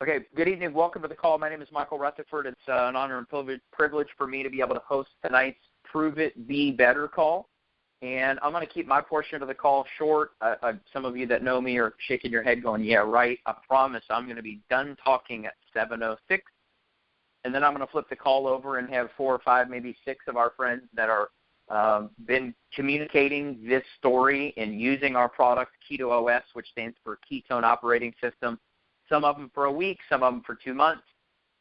Okay, good evening. Welcome to the call. My name is Michael Rutherford. It's an honor and privilege for me to be able to host tonight's Prove It, Be Better call. And I'm going to keep my portion of the call short. Some of you that know me are shaking your head going, yeah, right. I promise I'm going to be done talking at 7:06. And then I'm going to flip the call over and have 4 or 5, maybe 6 of our friends that are been communicating this story and using our product, Keto, which stands for Ketone Operating System. Some of them for a week, some of them for 2 months,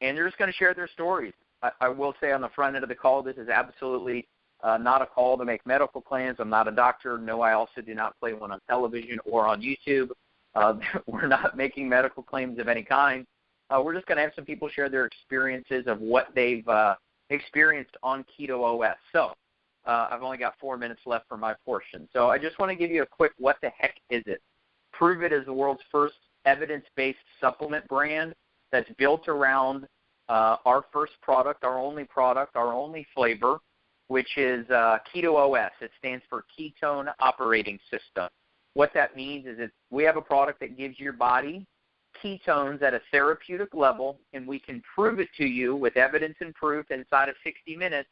and they're just going to share their stories. I will say on the front end of the call, this is absolutely not a call to make medical claims. I'm not a doctor. No, I also do not play one on television or on YouTube. We're not making medical claims of any kind. We're just going to have some people share their experiences of what they've experienced on Keto. So I've only got 4 minutes left for my portion. So I just want to give you a quick what the heck is it. Prove It is the world's first evidence-based supplement brand that's built around our first product, our only flavor, which is Keto. It stands for Ketone Operating System. What that means is we have a product that gives your body ketones at a therapeutic level, and we can prove it to you with evidence and proof inside of 60 minutes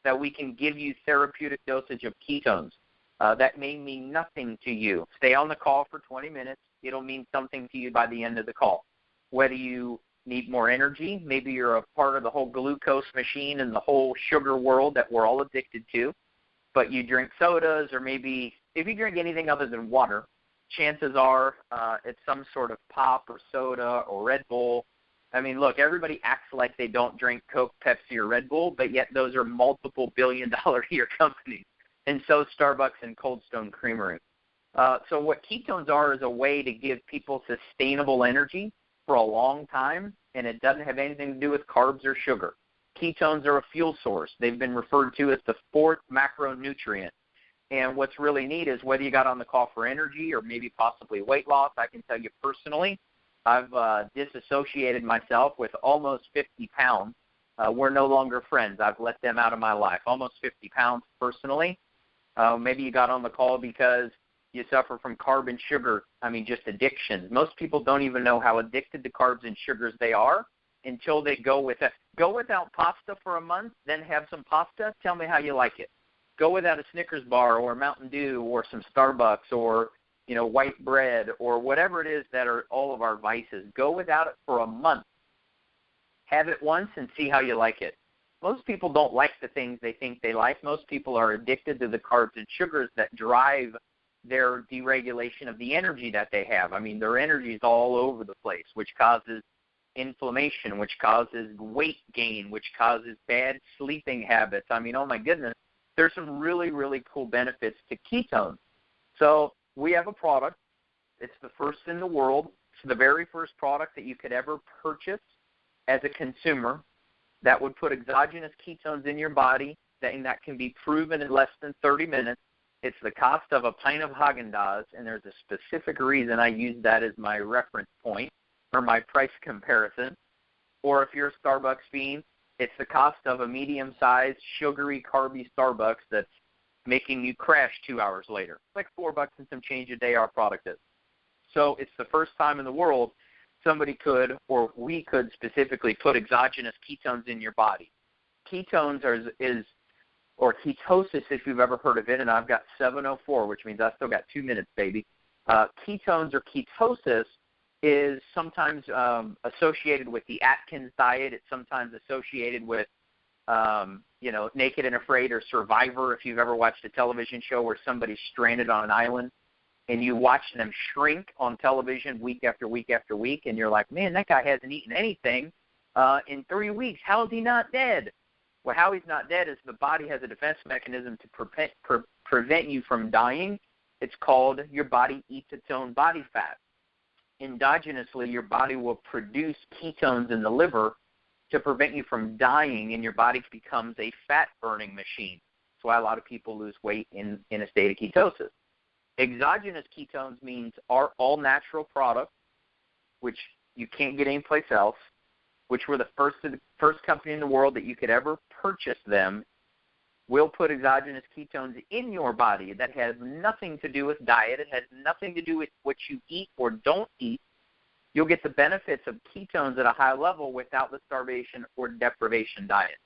that we can give you therapeutic dosage of ketones. That may mean nothing to you. Stay on the call for 20 minutes. It'll mean something to you by the end of the call. Whether you need more energy, maybe you're a part of the whole glucose machine and the whole sugar world that we're all addicted to, but you drink sodas, or maybe if you drink anything other than water, chances are it's some sort of pop or soda or Red Bull. I mean, look, everybody acts like they don't drink Coke, Pepsi, or Red Bull, but yet those are multiple billion-dollar-a-year companies, and so Starbucks and Cold Stone Creamery. So what ketones are is a way to give people sustainable energy for a long time, and it doesn't have anything to do with carbs or sugar. Ketones are a fuel source. They've been referred to as the 4th macronutrient. And what's really neat is whether you got on the call for energy or maybe possibly weight loss, I can tell you personally, I've disassociated myself with almost 50 pounds. We're no longer friends. I've let them out of my life. Almost 50 pounds personally. Maybe you got on the call because you suffer from carb and sugar, just addictions. Most people don't even know how addicted to carbs and sugars they are until they go without pasta for a month, then have some pasta. Tell me how you like it. Go without a Snickers bar or a Mountain Dew or some Starbucks or, white bread or whatever it is that are all of our vices. Go without it for a month. Have it once and see how you like it. Most people don't like the things they think they like. Most people are addicted to the carbs and sugars that drive their deregulation of the energy that they have. Their energy is all over the place, which causes inflammation, which causes weight gain, which causes bad sleeping habits. Oh my goodness, there's some really, really cool benefits to ketones. So we have a product. It's the first in the world. It's the very first product that you could ever purchase as a consumer that would put exogenous ketones in your body, and that can be proven in less than 30 minutes. It's the cost of a pint of Haagen-Dazs, and there's a specific reason I use that as my reference point or my price comparison. Or if you're a Starbucks fiend, it's the cost of a medium-sized, sugary, carby Starbucks that's making you crash 2 hours later. It's like $4 and some change a day our product is. So it's the first time in the world somebody could, or we could specifically, put exogenous ketones in your body. Ketones or ketosis, if you've ever heard of it, and I've got 7:04, which means I still got 2 minutes, baby. Ketones or ketosis is sometimes associated with the Atkins diet. It's sometimes associated with, Naked and Afraid or Survivor, if you've ever watched a television show where somebody's stranded on an island and you watch them shrink on television week after week after week, and you're like, man, that guy hasn't eaten anything in 3 weeks. How is he not dead? Well, how he's not dead is the body has a defense mechanism to prevent you from dying. It's called your body eats its own body fat. Endogenously, your body will produce ketones in the liver to prevent you from dying, and your body becomes a fat-burning machine. That's why a lot of people lose weight in a state of ketosis. Exogenous ketones means our all-natural product, which you can't get anyplace else, which we're the first company in the world that you could ever purchase them, will put exogenous ketones in your body. That has nothing to do with diet. It has nothing to do with what you eat or don't eat. you'll get the benefits of ketones at a high level without the starvation or deprivation diet.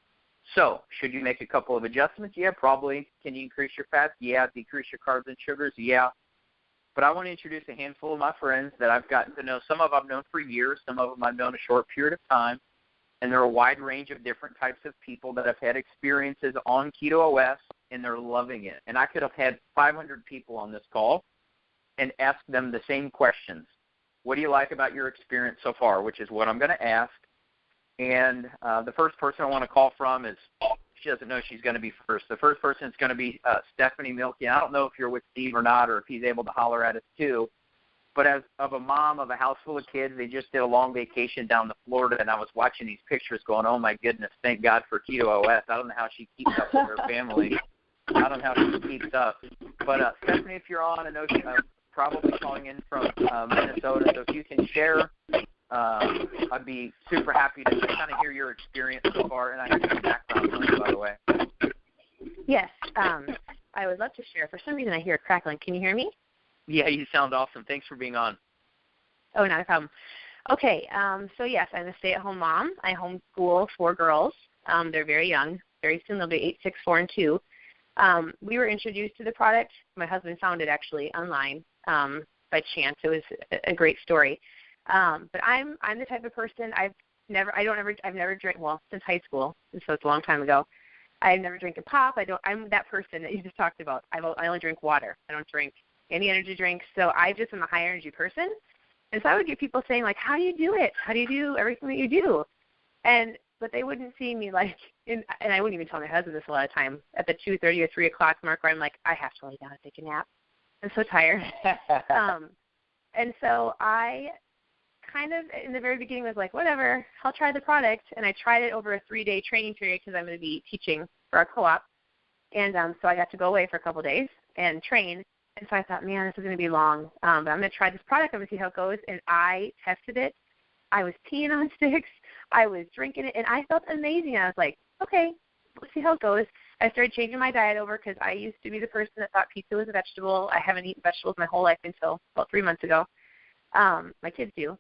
So should you make a couple of adjustments? Yeah, probably. Can you increase your fats? Yeah. Decrease your carbs and sugars? Yeah. But I want to introduce a handful of my friends that I've gotten to know. Some of them I've known for years. Some of them I've known a short period of time. And there are a wide range of different types of people that have had experiences on Keto OS, and they're loving it. And I could have had 500 people on this call and asked them the same questions. What do you like about your experience so far, which is what I'm going to ask. And the first person I want to call from is, she doesn't know she's going to be first. The first person is going to be Stephanie Milky. I don't know if you're with Steve or not, or if he's able to holler at us too. But as of a mom of a house full of kids, they just did a long vacation down to Florida, and I was watching these pictures going, oh, my goodness, thank God for Keto OS. I don't know how she keeps up with her family. I don't know how she keeps up. But, Stephanie, if you're on, I know she's probably calling in from Minnesota, so if you can share, I'd be super happy to kind of hear your experience so far, and I have some background on it, by the way. Yes, I would love to share. For some reason, I hear a crackling. Can you hear me? Yeah, you sound awesome. Thanks for being on. Oh, not a problem. Okay, so yes, I'm a stay-at-home mom. I homeschool 4 girls. They're very young. Very soon they'll be 8, 6, 4, and 2. We were introduced to the product. My husband found it actually online by chance. It was a great story. But I'm the type of person I've never drank, well, since high school, and so it's a long time ago. I've never drank a pop. I'm that person that you just talked about. I only drink water. I don't drink any energy drinks. So I just am a high energy person. And so I would get people saying, like, how do you do it? How do you do everything that you do? But they wouldn't see me like, and I wouldn't even tell my husband this a lot of time, at the 2:30 or 3 o'clock mark where I'm like, I have to lay down and take a nap. I'm so tired. And so I kind of, in the very beginning, was like, whatever, I'll try the product. And I tried it over a 3-day training period because I'm going to be teaching for our co-op. And so I got to go away for a couple of days and train. And so I thought, man, this is going to be long. But I'm going to try this product. I'm going to see how it goes. And I tested it. I was peeing on sticks. I was drinking it. And I felt amazing. I was like, okay, let's see how it goes. I started changing my diet over because I used to be the person that thought pizza was a vegetable. I haven't eaten vegetables my whole life until about 3 months ago. My kids do.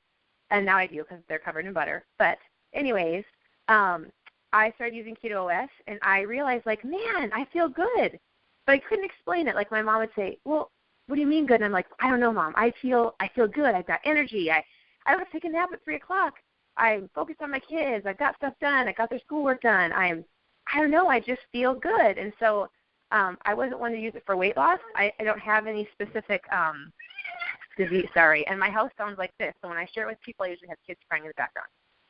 And now I do because they're covered in butter. But anyways, I started using Keto OS, and I realized, like, man, I feel good. But I couldn't explain it. Like, my mom would say, well, what do you mean good? And I'm like, I don't know, Mom. I feel good. I've got energy. I don't have to take a nap at 3 o'clock. I'm focused on my kids. I've got stuff done. I got their schoolwork done. I don't know. I just feel good. And so I wasn't one to use it for weight loss. I don't have any specific disease, and my house sounds like this. So when I share it with people, I usually have kids crying in the background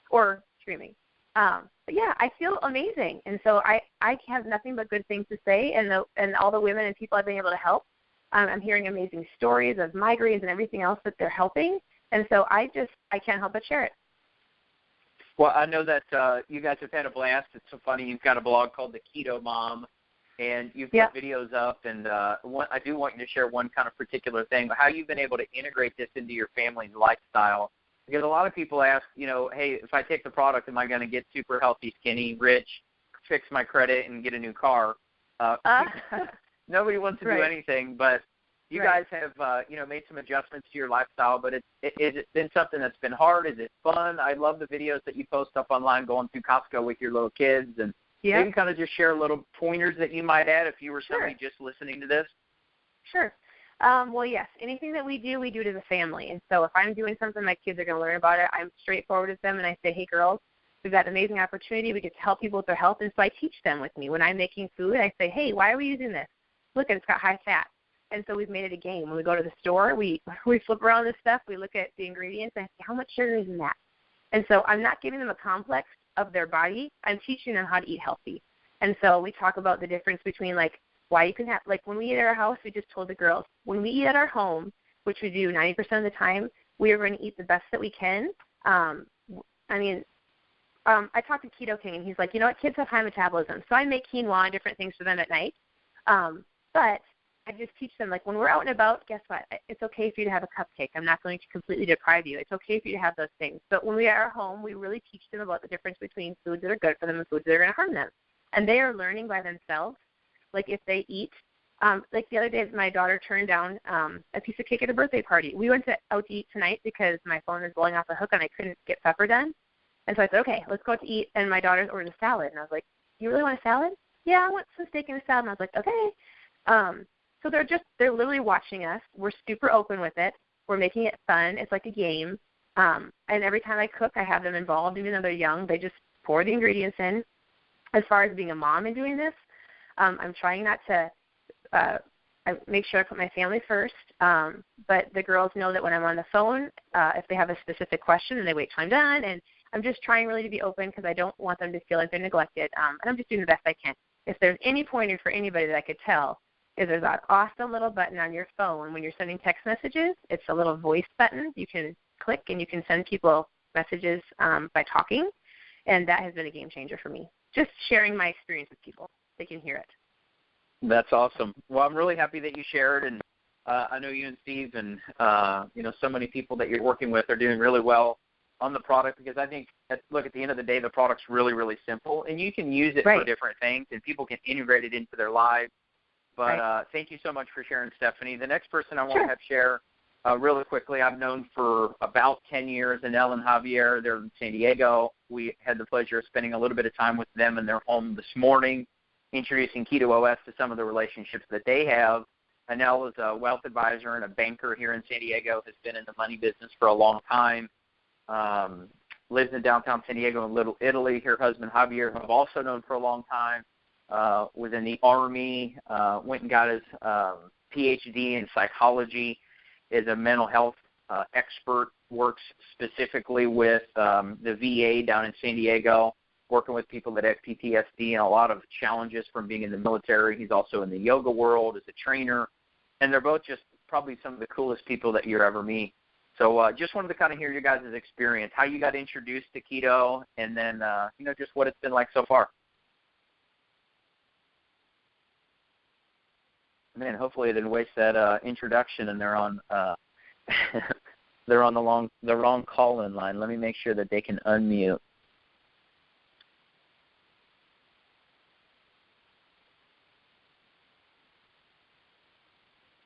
or screaming. But yeah, I feel amazing. And so I have nothing but good things to say, and all the women and people I've been able to help, I'm hearing amazing stories of migraines and everything else that they're helping. And so I can't help but share it. Well, I know that you guys have had a blast. It's so funny. You've got a blog called The Keto Mom, and you've put videos up. And I do want you to share one kind of particular thing, how you've been able to integrate this into your family's lifestyle. Because a lot of people ask, hey, if I take the product, am I going to get super healthy, skinny, rich, fix my credit, and get a new car? Nobody wants to do anything, but you guys have, made some adjustments to your lifestyle. But is it been something that's been hard? Is it fun? I love the videos that you post up online going through Costco with your little kids, and maybe kind of just share little pointers that you might add if you were somebody just listening to this. Sure. Well, yes, anything that we do it as a family. And so if I'm doing something, my kids are going to learn about it. I'm straightforward with them, and I say, hey, girls, we've got an amazing opportunity. We get to help people with their health. And so I teach them with me. When I'm making food, I say, hey, why are we using this? Look, it's got high fat. And so we've made it a game. When we go to the store, we flip around this stuff. We look at the ingredients, and I say, how much sugar is in that? And so I'm not giving them a complex of their body. I'm teaching them how to eat healthy. And so we talk about the difference between, like, why you can have, like, when we eat at our house, we just told the girls, when we eat at our home, which we do 90% of the time, we are going to eat the best that we can. I talked to Keto King, and he's like, you know what, kids have high metabolism. So I make quinoa and different things for them at night. But I just teach them, like, when we're out and about, guess what? It's okay for you to have a cupcake. I'm not going to completely deprive you. It's okay for you to have those things. But when we are at home, we really teach them about the difference between foods that are good for them and foods that are going to harm them. And they are learning by themselves. Like, if they eat Like the other day, my daughter turned down a piece of cake at a birthday party. We went out to eat tonight because my phone was blowing off the hook and I couldn't get supper done. And so I said, okay, let's go out to eat. And my daughter's ordered a salad. And I was like, you really want a salad? Yeah, I want some steak and a salad. And I was like, okay. So they're literally watching us. We're super open with it. We're making it fun. It's like a game. And every time I cook, I have them involved. Even though they're young, they just pour the ingredients in. As far as being a mom and doing this, I'm trying not to I make sure I put my family first. But the girls know that when I'm on the phone, if they have a specific question, and they wait till I'm done. And I'm just trying really to be open because I don't want them to feel like they're neglected. And I'm just doing the best I can. If there's any pointer for anybody that I could tell, is there's that awesome little button on your phone when you're sending text messages. It's a little voice button. You can click and you can send people messages by talking. And that has been a game changer for me. Just sharing my experience with people. They can hear it. That's awesome. Well, I'm really happy that you shared, and I know you and Steve and so many people that you're working with are doing really well on the product, because I think, at the end of the day, the product's really, really simple, and you can use it for different things, and people can integrate it into their lives. But thank you so much for sharing, Stephanie. The next person I want to have share really quickly, I've known for about 10 years, Anel and Javier. They're in San Diego. We had the pleasure of spending a little bit of time with them in their home this morning, introducing Keto OS to some of the relationships that they have. Anel is a wealth advisor and a banker here in San Diego, has been in the money business for a long time, lives in downtown San Diego in Little Italy. Her husband, Javier, who I've also known for a long time, was in the Army, went and got his PhD in psychology, is a mental health expert, works specifically with the VA down in San Diego, working with people that have PTSD and a lot of challenges from being in the military. He's also in the yoga world as a trainer, and they're both just probably some of the coolest people that you'll ever meet. So just wanted to kind of hear your guys' experience, how you got introduced to keto, and then, just what it's been like so far. Man, hopefully I didn't waste that introduction, and they're on they're on the wrong call-in line. Let me make sure that they can unmute.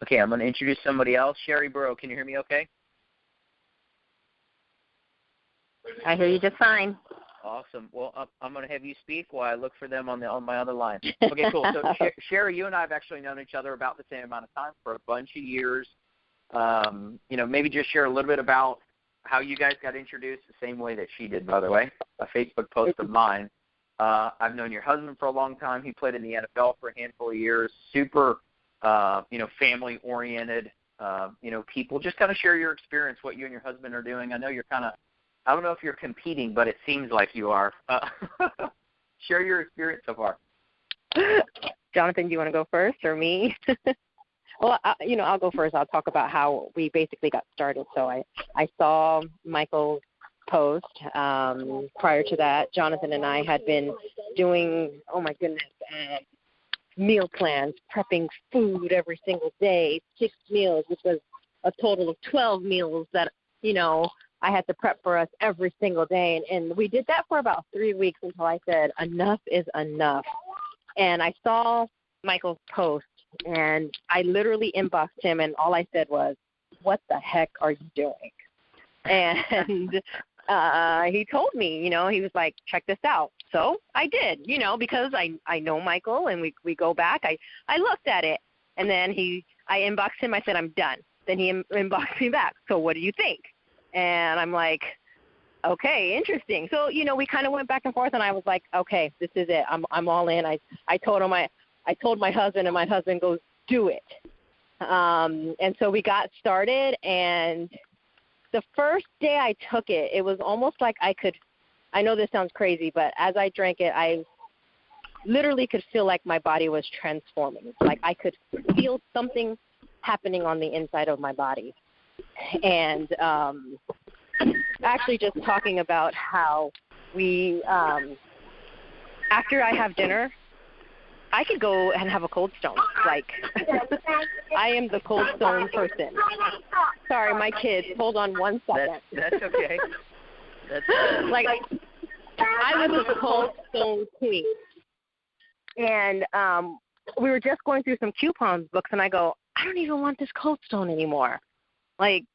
Okay, I'm going to introduce somebody else. Sherry Burrow, can you hear me okay? I hear you just fine. Awesome. Well, I'm going to have you speak while I look for them on my other line. Okay, cool. So, Sherry, you and I have actually known each other about the same amount of time, for a bunch of years. Maybe just share a little bit about how you guys got introduced, the same way that she did, by the way, a Facebook post of mine. I've known your husband for a long time. He played in the NFL for a handful of years. Super, family-oriented, people. Just kind of share your experience, what you and your husband are doing. I know you're kind of, I don't know if you're competing, but it seems like you are. Share your experience so far. Jonathan, do you want to go first or me? Well, I'll go first. I'll talk about how we basically got started. So I saw Michael's post. Prior to that, Jonathan and I had been doing, meal plans, prepping food every single day, 6 meals, which was a total of 12 meals that, I had to prep for us every single day. And we did that for about 3 weeks until I said, enough is enough. And I saw Michael's post, and I literally inboxed him, and all I said was, what the heck are you doing? And he told me, he was like, check this out. So I did, because I know Michael, and we go back. I looked at it, and then I inboxed him. I said, I'm done. Then he inboxed me back. So what do you think? And I'm like, okay, interesting. So, we kind of went back and forth, and I was like, okay, this is it. I'm all in. I told him, I told my husband, and my husband goes, do it. And so we got started, and the first day I took it, it was almost like I know this sounds crazy, but as I drank it, I literally could feel like my body was transforming. Like I could feel something happening on the inside of my body. And actually just talking about how we, after I have dinner, I could go and have a Cold Stone. Like, I am the Cold Stone person. Sorry, my kids. Hold on one second. That's okay. That's like, I was a Cold Stone queen. And we were just going through some coupons books, and I go, I don't even want this Cold Stone anymore. Like,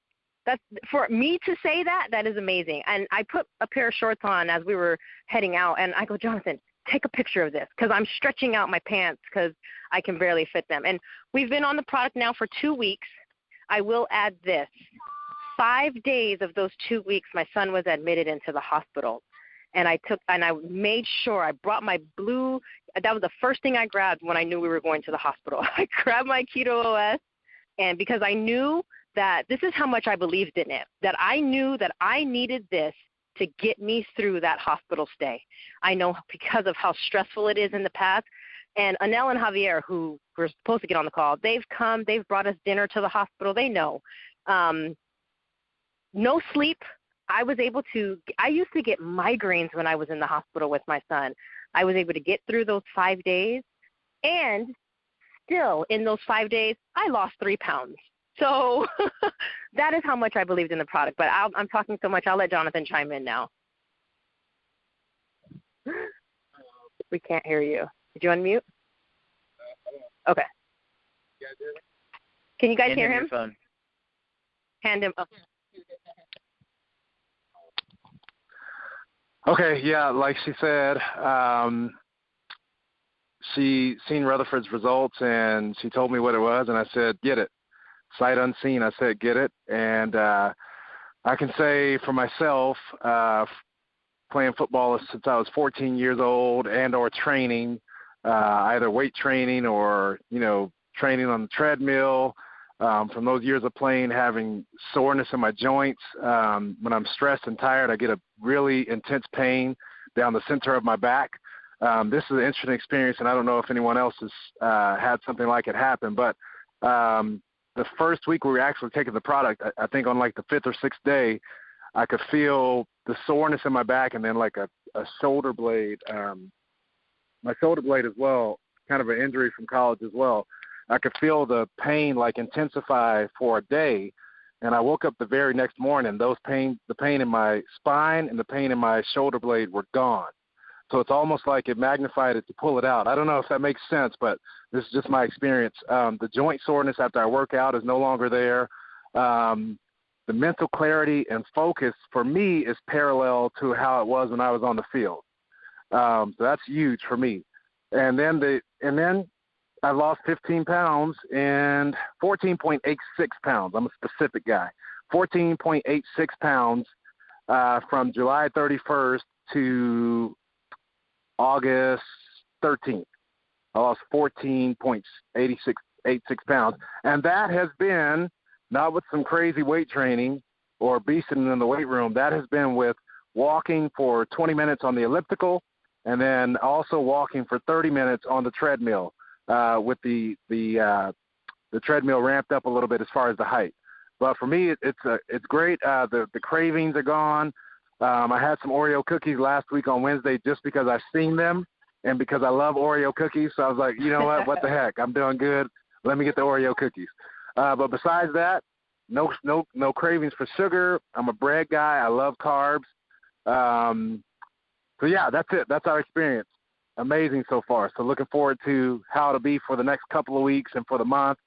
that's, for me to say that, that is amazing. And I put a pair of shorts on as we were heading out, and I go, Jonathan, take a picture of this, because I'm stretching out my pants because I can barely fit them. And we've been on the product now for 2 weeks. I will add this. 5 days of those 2 weeks, my son was admitted into the hospital. And I made sure I brought my blue, that was the first thing I grabbed when I knew we were going to the hospital. I grabbed my Keto OS, and because I knew that this is how much I believed in it, that I knew that I needed this to get me through that hospital stay. I know because of how stressful it is in the past. And Anel and Javier, who were supposed to get on the call, they've come, they've brought us dinner to the hospital. They know. No sleep. I used to get migraines when I was in the hospital with my son. I was able to get through those 5 days, and still in those 5 days, I lost 3 pounds. So that is how much I believed in the product. But I'm talking so much, I'll let Jonathan chime in now. We can't hear you. Did you unmute? Okay. Can you guys hear him? Hand him up. Okay, yeah, like she said, she seen Rutherford's results, and she told me what it was, and I said, get it. Sight unseen, I said, get it. And I can say for myself, playing football since I was 14 years old and or training, either weight training or, training on the treadmill, from those years of playing, having soreness in my joints. When I'm stressed and tired, I get a really intense pain down the center of my back. This is an interesting experience, and I don't know if anyone else has had something like it happen, but the first week we were actually taking the product, I think on like the 5th or 6th day, I could feel the soreness in my back, and then like a shoulder blade, my shoulder blade as well, kind of an injury from college as well. I could feel the pain like intensify for a day, and I woke up the very next morning. The pain in my spine and the pain in my shoulder blade were gone. So it's almost like it magnified it to pull it out. I don't know if that makes sense, but this is just my experience. The joint soreness after I work out is no longer there. The mental clarity and focus for me is parallel to how it was when I was on the field. So that's huge for me. And then I lost 15 pounds and 14.86 pounds. I'm a specific guy. 14.86 pounds from July 31st to August 13th. I lost 14.86 pounds. And that has been not with some crazy weight training or beasting in the weight room. That has been with walking for 20 minutes on the elliptical, and then also walking for 30 minutes on the treadmill, with the treadmill ramped up a little bit as far as the height. But for me, it's great. The cravings are gone. I had some Oreo cookies last week on Wednesday just because I've seen them and because I love Oreo cookies. So I was like, you know what the heck? I'm doing good. Let me get the Oreo cookies. But besides that, no cravings for sugar. I'm a bread guy. I love carbs. So yeah, that's it. That's our experience. Amazing so far. So looking forward to how it'll be for the next couple of weeks and for the month,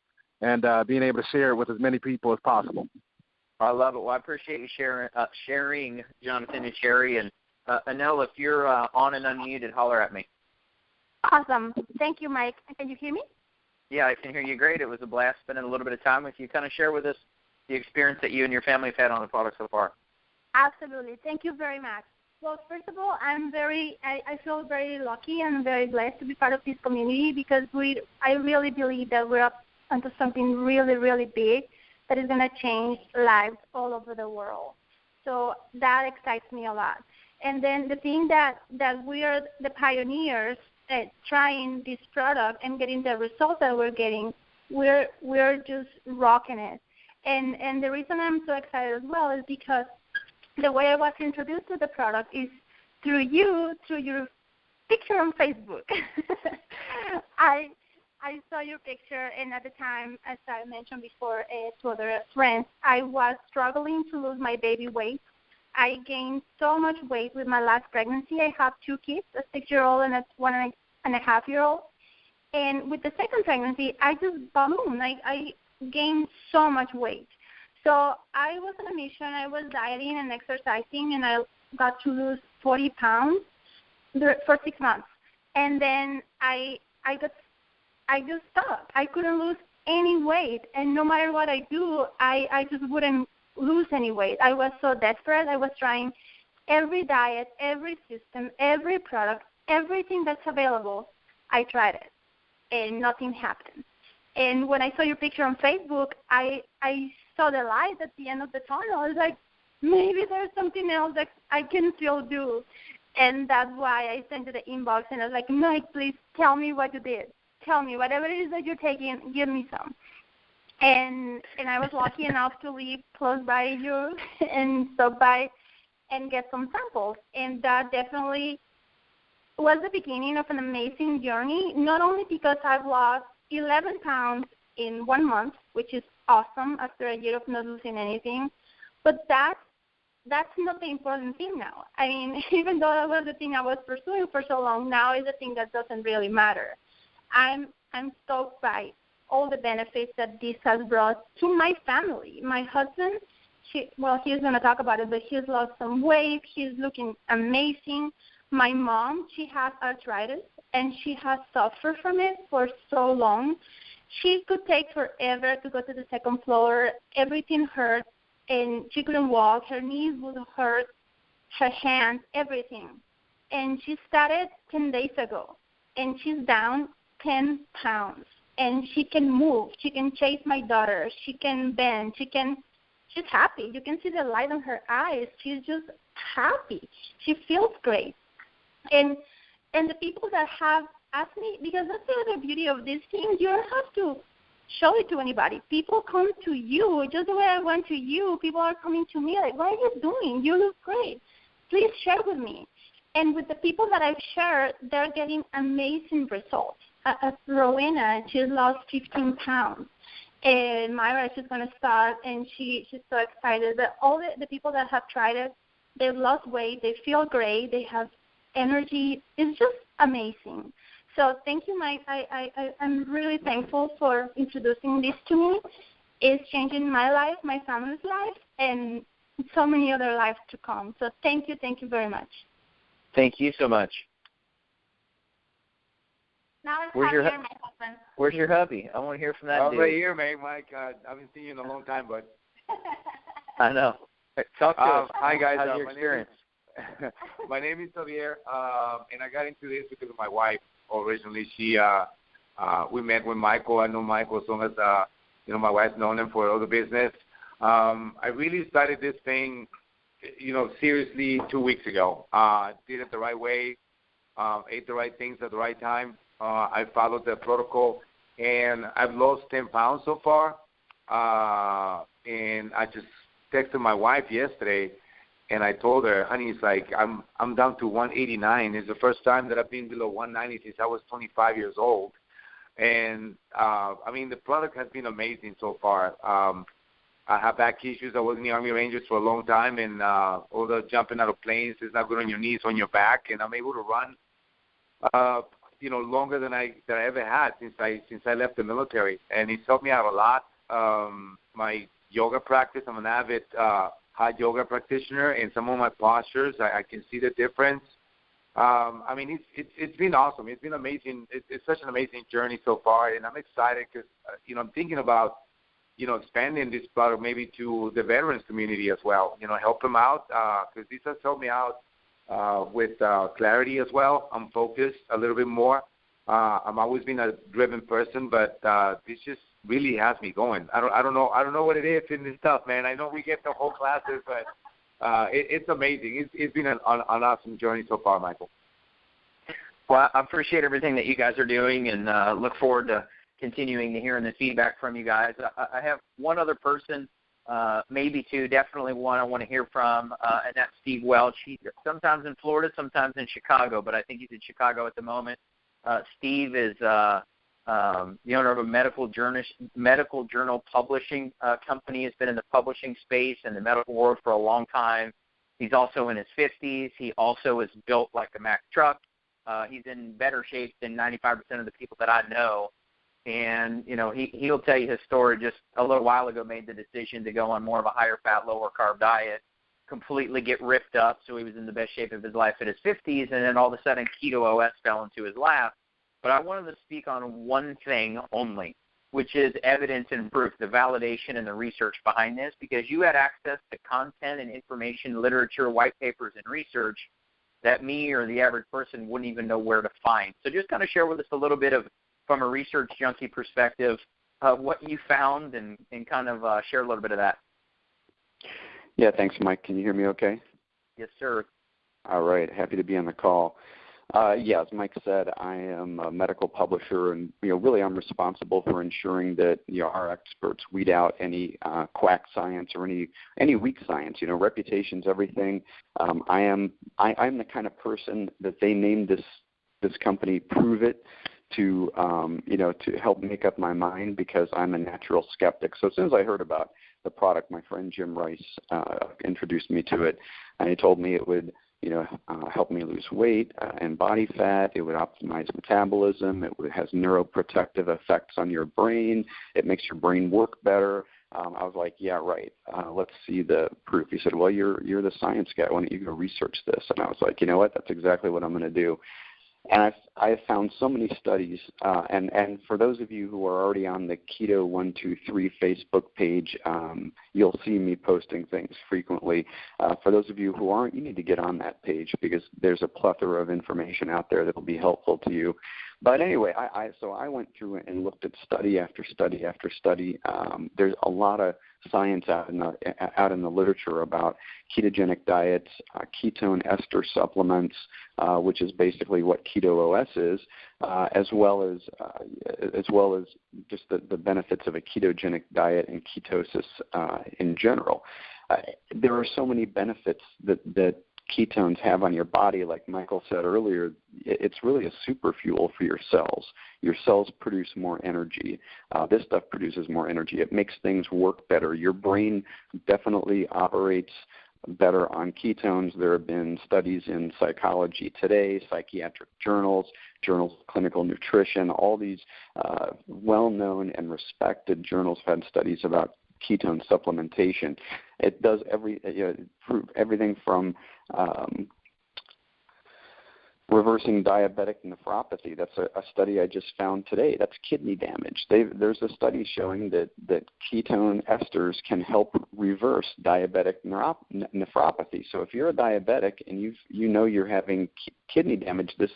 and being able to share it with as many people as possible. I love it. Well, I appreciate you sharing, Jonathan and Sherry. And Anel, if you're on and unmuted, holler at me. Awesome. Thank you, Mike. Can you hear me? Yeah, I can hear you great. It was a blast spending a little bit of time with you. Kind of share with us the experience that you and your family have had on the product so far. Absolutely. Thank you very much. Well, first of all, I feel very lucky and very blessed to be part of this community because I really believe that we're up onto something really, really big that is going to change lives all over the world. So that excites me a lot. And then the thing that we are the pioneers at trying this product and getting the results that we're getting, we're just rocking it. And the reason I'm so excited as well is because the way I was introduced to the product is through your picture on Facebook. I saw your picture, and at the time, as I mentioned before to other friends, I was struggling to lose my baby weight. I gained so much weight with my last pregnancy. I have 2 kids, a 6-year-old and a 1.5-year-old. And with the second pregnancy, I just ballooned. I gained so much weight. So I was on a mission. I was dieting and exercising, and I got to lose 40 pounds for 6 months. And then I just stopped. I couldn't lose any weight, and no matter what I do, I just wouldn't lose any weight. I was so desperate. I was trying every diet, every system, every product, everything that's available. I tried it, and nothing happened. And when I saw your picture on Facebook, I saw the light at the end of the tunnel. I was like, maybe there's something else that I can still do. And that's why I sent you the inbox, and I was like, Mike, please tell me what you did. Tell me, whatever it is that you're taking, give me some. And I was lucky enough to live close by you and stop by and get some samples. And that definitely was the beginning of an amazing journey, not only because I've lost 11 pounds in 1 month, which is awesome after a year of not losing anything, but that's not the important thing now. I mean, even though that was the thing I was pursuing for so long, now is the thing that doesn't really matter. I'm stoked by all the benefits that this has brought to my family. My husband, he's going to talk about it, but he's lost some weight. He's looking amazing. My mom, she has arthritis, and she has suffered from it for so long. She could take forever to go to the second floor. Everything hurt, and she couldn't walk. Her knees would hurt, her hands, everything. And she started 10 days ago, and she's down 10 pounds. And she can move. She can chase my daughter. She can bend. She's happy. You can see the light in her eyes. She's just happy. She feels great. And the people that have asked me, because that's the other beauty of this thing, you don't have to show it to anybody. People come to you. Just the way I went to you, people are coming to me like, what are you doing? You look great. Please share with me. And with the people that I've shared, they're getting amazing results. Rowena, she's lost 15 pounds. And Myra, she's going to start, and she's so excited. But all the people that have tried it, they've lost weight. They feel great. They have energy. It's just amazing. So thank you, Mike. I'm really thankful for introducing this to me. It's changing my life, my family's life, and so many other lives to come. So thank you very much. Thank you so much. Now it's Javier, my husband. Where's your hubby? I want to hear from that dude. I'm right here, Mike. I haven't seen you in a long time, bud. I know. Talk to us. Hi, guys. How's your experience? My name is Javier, and I got into this because of my wife. Originally, we met with Michael. I know Michael as long as my wife's known him for other business. I really started this thing, seriously 2 weeks ago. Did it the right way, ate the right things at the right time. I followed the protocol, and I've lost 10 pounds so far. And I just texted my wife yesterday, and I told her, honey, it's like I'm down to 189. It's the first time that I've been below 190 since I was 25 years old. And, the product has been amazing so far. I have back issues. I was in the Army Rangers for a long time, and all the jumping out of planes is not good on your knees, on your back. And I'm able to run, longer than I ever had since I left the military. And it's helped me out a lot. My yoga practice, I'm an avid hot yoga practitioner, and some of my postures, I can see the difference. It's been awesome. It's been amazing. It's such an amazing journey so far, and I'm excited because, I'm thinking about, expanding this product maybe to the veterans community as well, help them out because this has helped me out with clarity as well. I'm focused a little bit more. I've always been a driven person, but this just really has me going. I don't know what it is in this stuff, man. I know we get the whole classes, but it's amazing. It's been an awesome journey so far, Michael. Well, I appreciate everything that you guys are doing, and look forward to continuing to hearing the feedback from you guys. I have one other person, maybe two, definitely one I want to hear from, and that's Steve Welch. He's sometimes in Florida, sometimes in Chicago, but I think he's in Chicago at the moment. Steve is the owner of a medical journal publishing company. Has been in the publishing space and the medical world for a long time. He's also in his 50s. He also is built like a Mack truck. He's in better shape than 95% of the people that I know. And, he'll tell you his story. Just a little while ago made the decision to go on more of a higher fat, lower carb diet, completely get ripped up, so he was in the best shape of his life in his 50s, and then all of a sudden Keto OS fell into his lap. But I wanted to speak on one thing only, which is evidence and proof, the validation and the research behind this, because you had access to content and information, literature, white papers, and research that me or the average person wouldn't even know where to find. So just kind of share with us a little bit of, from a research junkie perspective, what you found and kind of share a little bit of that. Yeah, thanks, Mike. Can you hear me okay? Yes, sir. All right. Happy to be on the call. As Mike said, I am a medical publisher, and really I'm responsible for ensuring that our experts weed out any quack science or any weak science. Reputation's everything. I'm the kind of person that they named this company Prove It to help make up my mind, because I'm a natural skeptic. So as soon as I heard about the product, my friend Jim Rice introduced me to it, and he told me it would help me lose weight and body fat. It would optimize metabolism. It has neuroprotective effects on your brain. It makes your brain work better. I was like, yeah, right. Let's see the proof. He said, well, you're the science guy. Why don't you go research this? And I was like, you know what? That's exactly what I'm going to do. And I found so many studies, and for those of you who are already on the Keto 123 Facebook page, you'll see me posting things frequently. For those of you who aren't, you need to get on that page, because there's a plethora of information out there that will be helpful to you. But anyway, so I went through and looked at study after study after study. There's a lot of science out in the literature about ketogenic diets, ketone ester supplements, which is basically what Keto OS is, as well as just the benefits of a ketogenic diet and ketosis in general. There are so many benefits that ketones have on your body. Like Michael said earlier, it's really a super fuel for your cells. Your cells produce more energy. This stuff produces more energy. It makes things work better. Your brain definitely operates better on ketones. There have been studies in Psychology Today, psychiatric journals, journals of clinical nutrition. All these well-known and respected journals have had studies about ketone supplementation. It does everything from reversing diabetic nephropathy. That's a study I just found today. That's kidney damage. There's a study showing that ketone esters can help reverse diabetic nephropathy. So if you're a diabetic and you're having kidney damage, this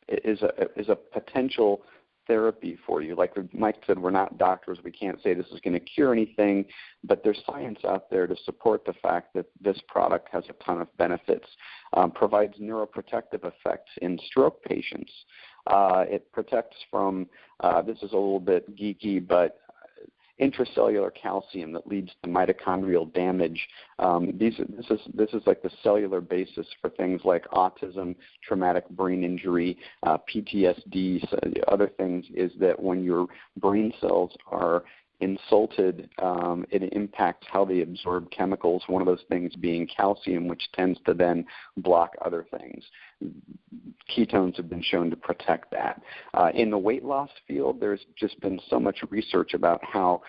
is a potential therapy for you. Like Mike said, we're not doctors. We can't say this is going to cure anything, but there's science out there to support the fact that this product has a ton of benefits. Provides neuroprotective effects in stroke patients. It protects from, this is a little bit geeky, but intracellular calcium that leads to mitochondrial damage. This is like the cellular basis for things like autism, traumatic brain injury, PTSD. So the other things is that when your brain cells are insulted, it impacts how they absorb chemicals, one of those things being calcium, which tends to then block other things. Ketones have been shown to protect that. In the weight loss field, there's just been so much research about how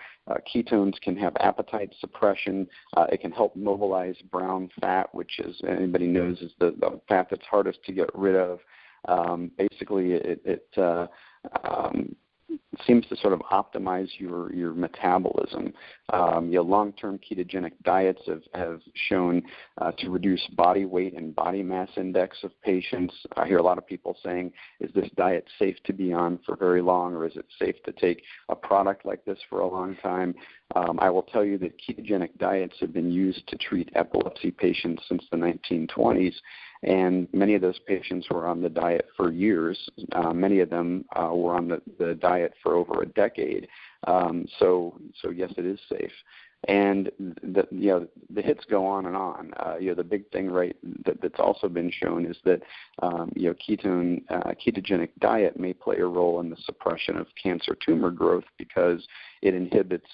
ketones can have appetite suppression. It can help mobilize brown fat, which, as anybody knows, is the fat that's hardest to get rid of. Basically, it seems to sort of optimize your metabolism. Long-term ketogenic diets have shown to reduce body weight and body mass index of patients. I hear a lot of people saying, is this diet safe to be on for very long, or is it safe to take a product like this for a long time? I will tell you that ketogenic diets have been used to treat epilepsy patients since the 1920s, and many of those patients were on the diet for years. Many of them were on the diet for over a decade. So yes, it is safe. And the hits go on and on. The big thing, that's also been shown is that ketogenic diet may play a role in the suppression of cancer tumor growth, because it inhibits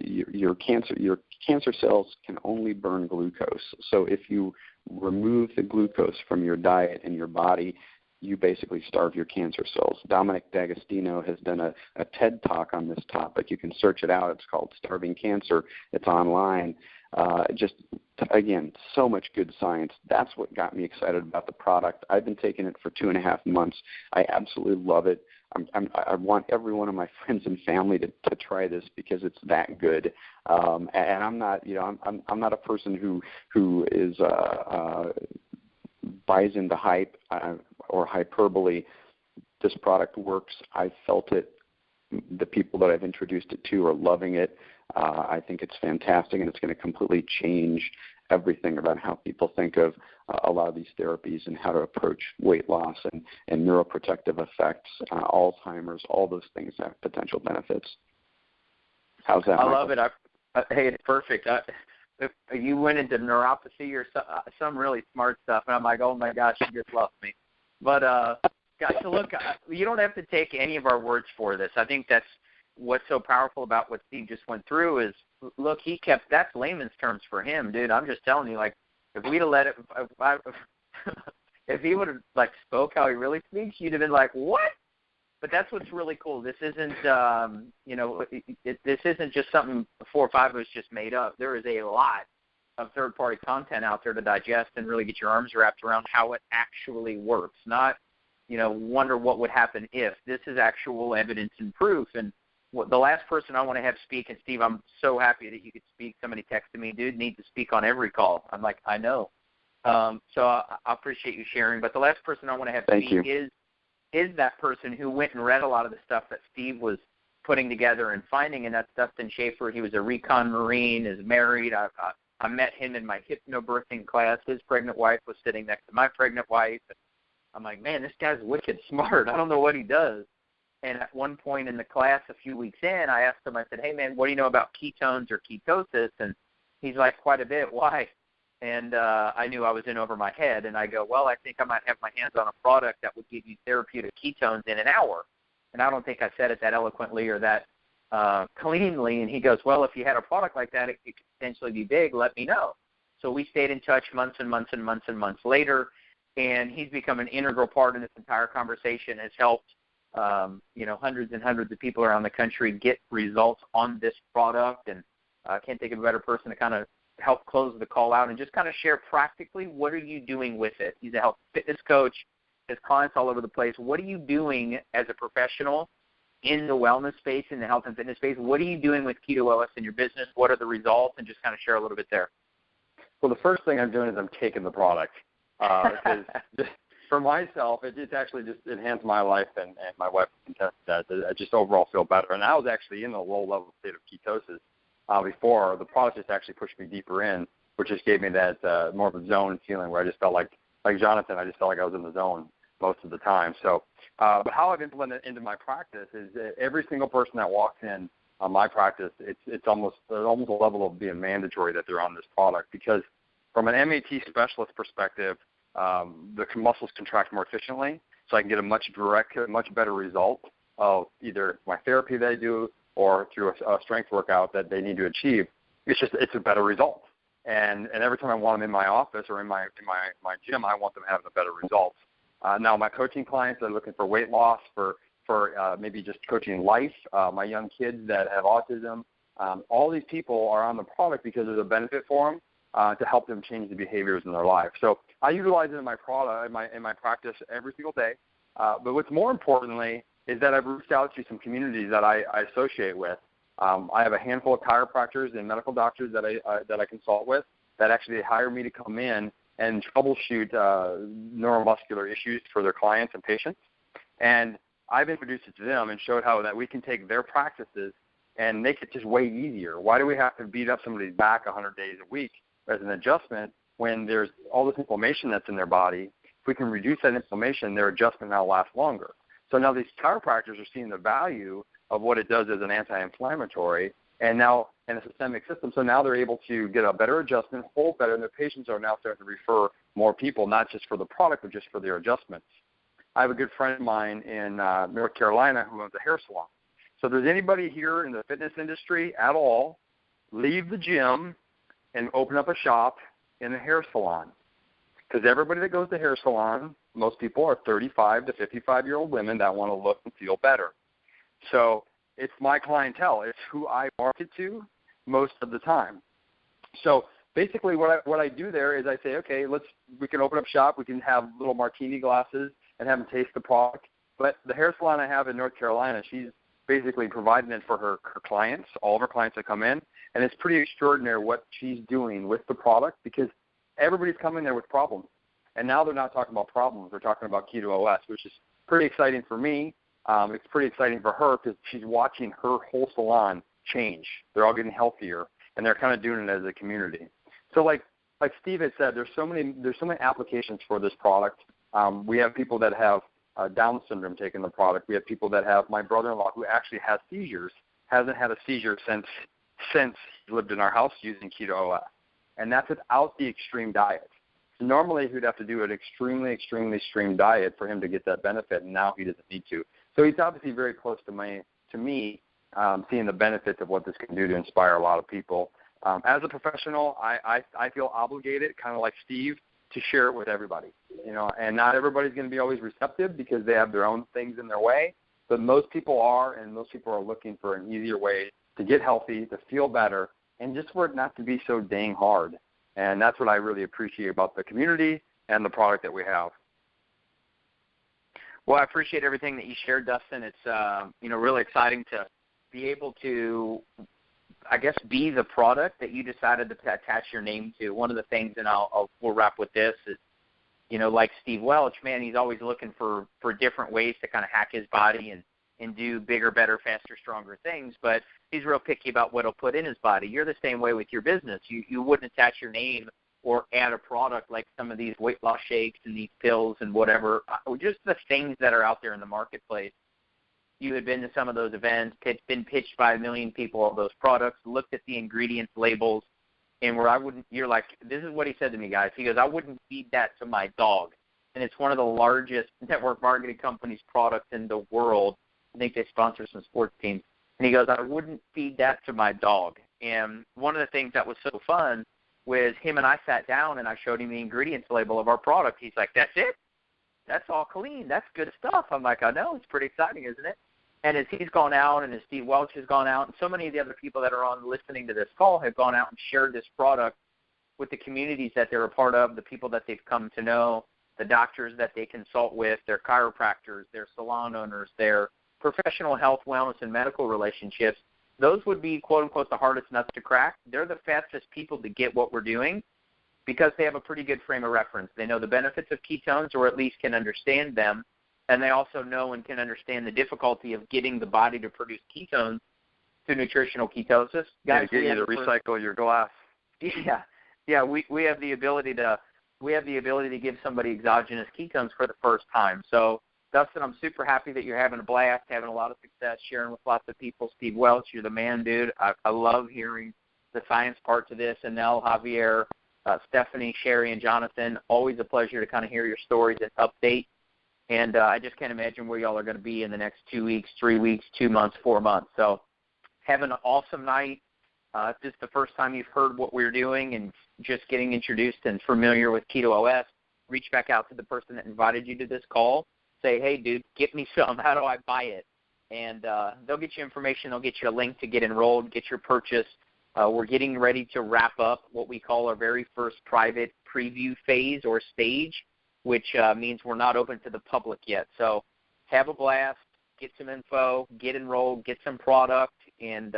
your cancer cells can only burn glucose. So if you remove the glucose from your diet and your body, you basically starve your cancer cells. Dominic D'Agostino has done a TED Talk on this topic. You can search it out. It's called Starving Cancer. It's online. Again, so much good science. That's what got me excited about the product. I've been taking it for 2.5 months. I absolutely love it. I want every one of my friends and family to try this because it's that good. And I'm not, I'm not a person who is buys into hype or hyperbole. This product works. I felt it. The people that I've introduced it to are loving it. I think it's fantastic, and it's going to completely change everything about how people think of a lot of these therapies and how to approach weight loss and neuroprotective effects, Alzheimer's, all those things have potential benefits. How's that, I Michael? love it. Hey, it's perfect. You went into neuropathy or some really smart stuff, and I'm like, oh, my gosh, you just lost me. But, guys, so look, you don't have to take any of our words for this. I think that's what's so powerful about what Steve just went through is, look, that's layman's terms for him, dude. I'm just telling you, like, if we'd have let it, if he would have, like, spoke how he really speaks, you'd have been like, what? But that's what's really cool. This isn't, this isn't just something 4 or 5 of us just made up. There is a lot of third-party content out there to digest and really get your arms wrapped around how it actually works, not, wonder what would happen if. This is actual evidence and proof. And the last person I want to have speak, and Steve, I'm so happy that you could speak. Somebody texted me, dude, need to speak on every call. I'm like, I know. So I appreciate you sharing. But the last person I want to have speak is that person who went and read a lot of the stuff that Steve was putting together and finding, and that's Dustin Schaefer. He was a recon Marine, is married. I met him in my hypnobirthing class. His pregnant wife was sitting next to my pregnant wife. I'm like, man, this guy's wicked smart. I don't know what he does. And at one point in the class a few weeks in, I asked him, I said, hey, man, what do you know about ketones or ketosis? And he's like, quite a bit. Why? And I knew I was in over my head. And I go, well, I think I might have my hands on a product that would give you therapeutic ketones in an hour. And I don't think I said it that eloquently or that cleanly. And he goes, well, if you had a product like that, it could potentially be big. Let me know. So we stayed in touch months and months and months and months later. And he's become an integral part of this entire conversation, has helped, hundreds and hundreds of people around the country get results on this product. And I can't think of a better person to kind of help close the call out and just kind of share practically what are you doing with it. He's a health fitness coach, has clients all over the place. What are you doing as a professional in the wellness space, in the health and fitness space? What are you doing with Keto OS in your business? What are the results? And just kind of share a little bit there. Well, the first thing I'm doing is I'm taking the product. Because for myself, it's actually just enhanced my life, and my wife can attest to that. I just overall feel better. And I was actually in a low-level state of ketosis before. The product just actually pushed me deeper in, which just gave me that more of a zone feeling where I just felt like Jonathan, I just felt like I was in the zone most of the time. So, but how I've implemented it into my practice is that every single person that walks in on my practice, it's almost a level of being mandatory that they're on this product, because from an MAT specialist perspective, the muscles contract more efficiently, so I can get a much better result of either my therapy that I do or through a strength workout that they need to achieve. It's a better result. And every time I want them in my office or in my gym, I want them having a better result. Now, my coaching clients are looking for weight loss, for maybe just coaching life, my young kids that have autism, all these people are on the product because there's a benefit for them. To help them change the behaviors in their life. So I utilize it in my product, in my practice every single day. But what's more importantly is that I've reached out to some communities that I associate with. I have a handful of chiropractors and medical doctors that I consult with that actually hire me to come in and troubleshoot neuromuscular issues for their clients and patients. And I've introduced it to them and showed how that we can take their practices and make it just way easier. Why do we have to beat up somebody's back 100 days a week as an adjustment when there's all this inflammation that's in their body? If we can reduce that inflammation, their adjustment now lasts longer. So now these chiropractors are seeing the value of what it does as an anti-inflammatory, and now in a systemic system. So now they're able to get a better adjustment, hold better, and their patients are now starting to refer more people, not just for the product, but just for their adjustments. I have a good friend of mine in North Carolina who owns a hair salon. So if there's anybody here in the fitness industry at all, leave the gym and open up a shop in a hair salon. Because everybody that goes to hair salon, most people are 35 to 55-year-old women that want to look and feel better. So it's my clientele. It's who I market to most of the time. So basically what I do there is I say, okay, we can open up shop. We can have little martini glasses and have them taste the product. But the hair salon I have in North Carolina, she's basically providing it for her clients, all of her clients that come in. And it's pretty extraordinary what she's doing with the product because everybody's coming there with problems. And now they're not talking about problems. They're talking about Keto OS, which is pretty exciting for me. It's pretty exciting for her because she's watching her whole salon change. They're all getting healthier, and they're kind of doing it as a community. So like Steve had said, there's so many applications for this product. We have people that have Down syndrome taking the product. We have people that have my brother-in-law who actually has seizures, hasn't had a seizure since he lived in our house using Keto OS. And that's without the extreme diet. So normally he'd have to do an extremely extreme diet for him to get that benefit, and now he doesn't need to. So he's obviously very close to me, seeing the benefits of what this can do to inspire a lot of people. As a professional, I feel obligated, kind of like Steve, to share it with everybody. And not everybody's going to be always receptive because they have their own things in their way, but most people are, and most people are looking for an easier way to get healthy, to feel better, and just for it not to be so dang hard. And that's what I really appreciate about the community and the product that we have. Well, I appreciate everything that you shared, Dustin. It's really exciting to be able to, I guess, be the product that you decided to attach your name to. One of the things, and we'll wrap with this, is, like Steve Welch, man, he's always looking for different ways to kind of hack his body and do bigger, better, faster, stronger things, but he's real picky about what he'll put in his body. You're the same way with your business. You wouldn't attach your name or add a product like some of these weight loss shakes and these pills and whatever, just the things that are out there in the marketplace. You had been to some of those events, been pitched by a million people of those products, looked at the ingredients labels, and you're like, this is what he said to me, guys. He goes, I wouldn't feed that to my dog. And it's one of the largest network marketing companies' products in the world. I think they sponsor some sports teams. And he goes, I wouldn't feed that to my dog. And one of the things that was so fun was him and I sat down and I showed him the ingredients label of our product. He's like, that's it? That's all clean. That's good stuff. I'm like, I know. It's pretty exciting, isn't it? And as he's gone out and as Steve Welch has gone out and so many of the other people that are on listening to this call have gone out and shared this product with the communities that they're a part of, the people that they've come to know, the doctors that they consult with, their chiropractors, their salon owners, their professional health, wellness, and medical relationships, those would be, quote-unquote, the hardest nuts to crack. They're the fastest people to get what we're doing because they have a pretty good frame of reference. They know the benefits of ketones or at least can understand them, and they also know and can understand the difficulty of getting the body to produce ketones through nutritional ketosis. Guys, get you to recycle your glass. Yeah, we have the ability to give somebody exogenous ketones for the first time. So, Dustin, I'm super happy that you're having a blast, having a lot of success, sharing with lots of people. Steve Welch, you're the man, dude. I love hearing the science part to this. And Nell, Javier, Stephanie, Sherry, and Jonathan, always a pleasure to kind of hear your stories and update. And I just can't imagine where y'all are going to be in the next 2 weeks, 3 weeks, 2 months, 4 months. So have an awesome night. If this is the first time you've heard what we're doing and just getting introduced and familiar with Keto OS, reach back out to the person that invited you to this call. Say, hey, dude, get me some. How do I buy it? And they'll get you information. They'll get you a link to get enrolled, get your purchase. We're getting ready to wrap up what we call our very first private preview phase or stage, which means we're not open to the public yet. So have a blast, get some info, get enrolled, get some product, and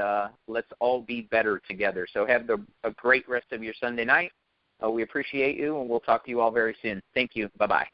let's all be better together. So have a great rest of your Sunday night. We appreciate you, and we'll talk to you all very soon. Thank you. Bye-bye.